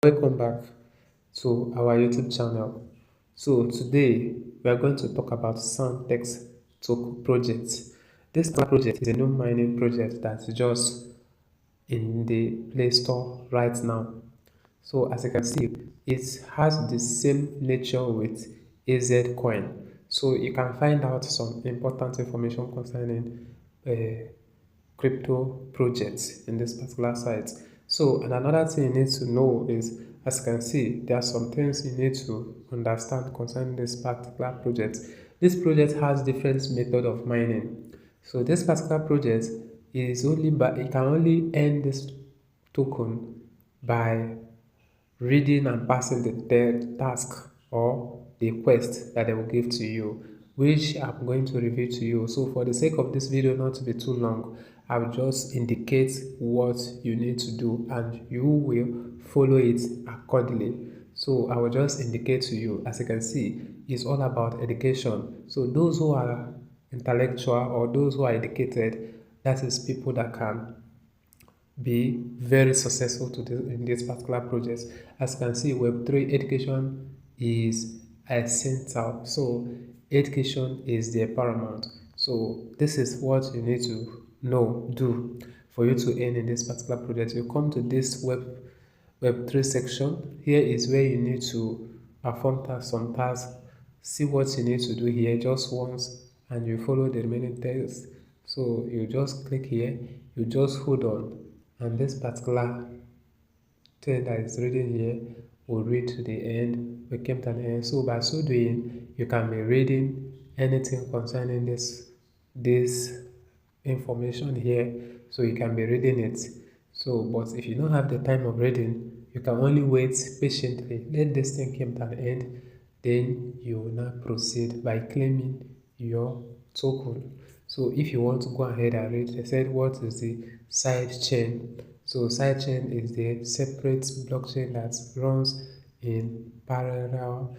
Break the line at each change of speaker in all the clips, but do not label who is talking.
Welcome back to our YouTube channel. So today we are going to talk about Sun Text Token project. This project is a new mining project that's just in the Play Store right now. So as you can see, it has the same nature with AZ coin. So you can find out some important information concerning crypto projects in this particular site. So, and another thing you need to know is, as you can see, there are some things you need to understand concerning this particular project. This project has different method of mining. So this particular project is only by, it can only earn this token by reading and passing the task or the quest that they will give to you, which I'm going to reveal to you. So for the sake of this video not to be too long, I'll just indicate what you need to do and you will follow it accordingly. So I will just indicate to you. As you can see, it's all about education. So those who are intellectual or those who are educated, that is people that can be very successful in this particular project. As you can see, Web3 education is essential. So education is the paramount. So this is what you need to do for you to earn in this particular project. You come to this Web3 section. Here is where you need to perform some tasks. See what you need to do here just once and you follow the remaining steps. So you just click here, you just hold on, and this particular thing that is reading here will read to the end. We came to an end. So by so doing, you can be reading anything concerning this information here. So you can be reading it. So, but if you don't have the time of reading, you can only wait patiently. Let this thing come to an end. Then you will now proceed by claiming your token. So if you want to go ahead and read, they said what is the side chain. So side chain is the separate blockchain that runs in parallel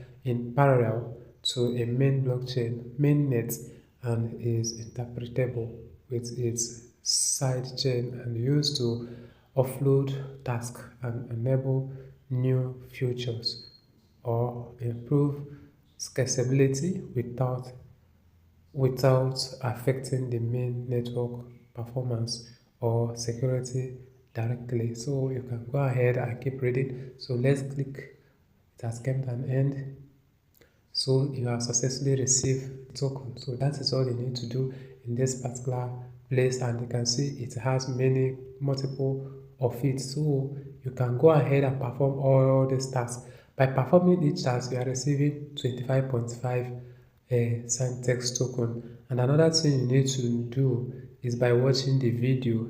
to a main blockchain, mainnet, and is interpretable with its side chain and used to offload tasks and enable new features or improve scalability without affecting the main network performance or security directly. So you can go ahead and keep reading. So let's click it has come to an end. So you have successfully received token. So that is all you need to do in this particular place, and you can see it has multiple of it. So you can go ahead and perform all these tasks. By performing each task, you are receiving 25.5 Syntax token. And another thing you need to do is by watching the video.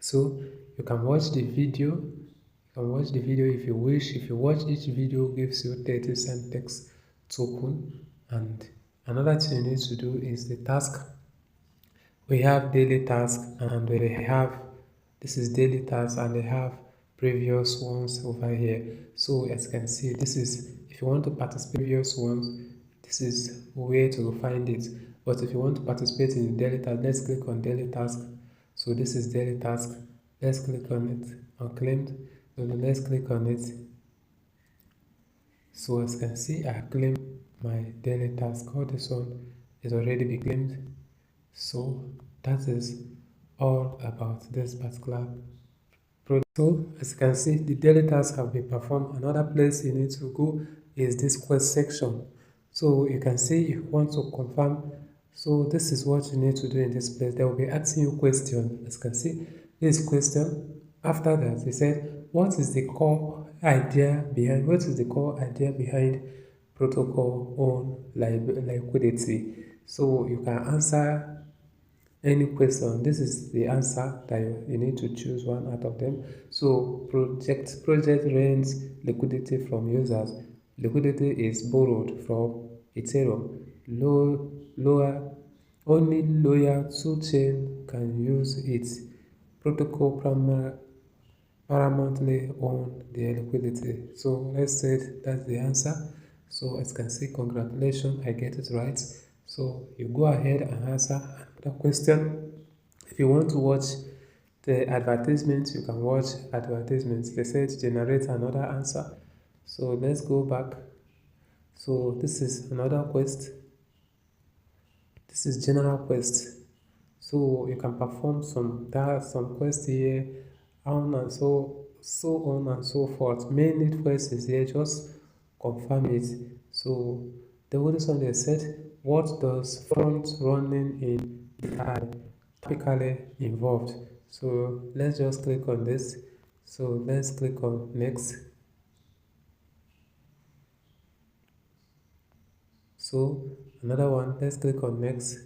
So you can watch the video. You can watch the video if you wish. If you watch each video, gives you 30 Syntax token. And another thing you need to do is the task. We have daily task and we have, this is daily task, and they have previous ones over here. So as you can see, this is, if you want to participate in previous ones, this is where to find it. But if you want to participate in the daily task, let's click on daily task. So this is daily task. Let's click on it, unclaimed. So let's click on it. So as you can see, I claimed my daily task. All this one is already been claimed. So that is all about this particular project. So as you can see, the daily tasks have been performed. Another place you need to go is this quest section. So you can see if you want to confirm. So this is what you need to do in this place. They will be asking you question. As you can see, this question. After that, they said, what is the core idea behind protocol on liquidity? So you can answer any question. This is the answer that you need to choose one out of them. So project rents liquidity from users. Liquidity is borrowed from Ethereum. Only loyal to chain can use it. Protocol paramountly own the liquidity. So let's say that's the answer. So as you can see, congratulations, I get it right. So you go ahead and answer another question. If you want to watch the advertisements, you can watch advertisements. They said generate another answer. So let's go back. So this is another quest. This is general quest. So you can perform some quests here, on and so on and so forth. Main quest is here, just confirm it. So the only one they said, what does front running in AI typically involved? So let's just click on this. So let's click on next. So another one, let's click on next.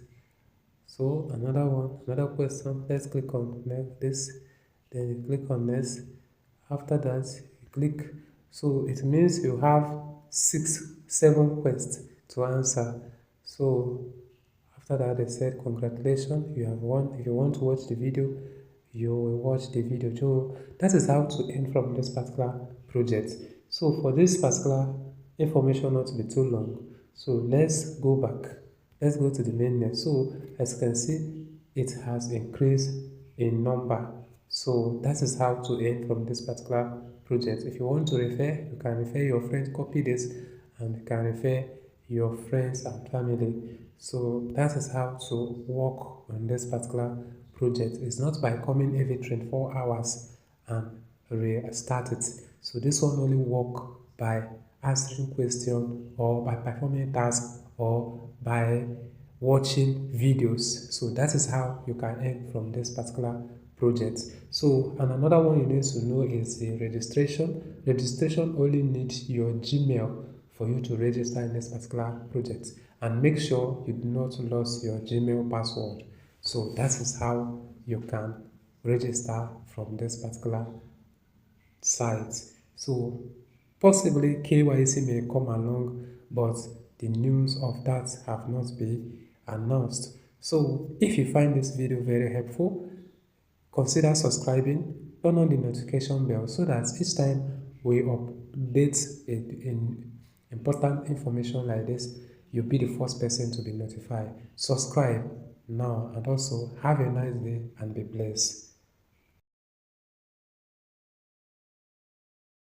So another one, another question, let's click on this, then you click on next. After that, you click. So it means you have 7 questions to answer. So after that, they said, congratulations, you have won. If you want to watch the video, you will watch the video. So that is how to end from this particular project. So for this particular information not to be too long, so let's go back. Let's go to the mainnet. So as you can see, it has increased in number. So that is how to end from this particular project. If you want to refer, you can refer your friends, copy this, and you can refer your friends and family. So that is how to work on this particular project. It's not by coming every 24 hours and restart it. So this one only work by answering questions or by performing tasks or by watching videos. So that is how you can earn from this particular project. So and another one you need to know is the registration. Registration only needs your Gmail for you to register in this particular project, and make sure you do not lose your Gmail password. So that is how you can register from this particular site. So possibly KYC may come along, but the news of that have not been announced. So if you find this video very helpful, consider subscribing, turn on the notification bell so that each time we update in important information like this, you'll be the first person to be notified. Subscribe now, and also have a nice day and be blessed.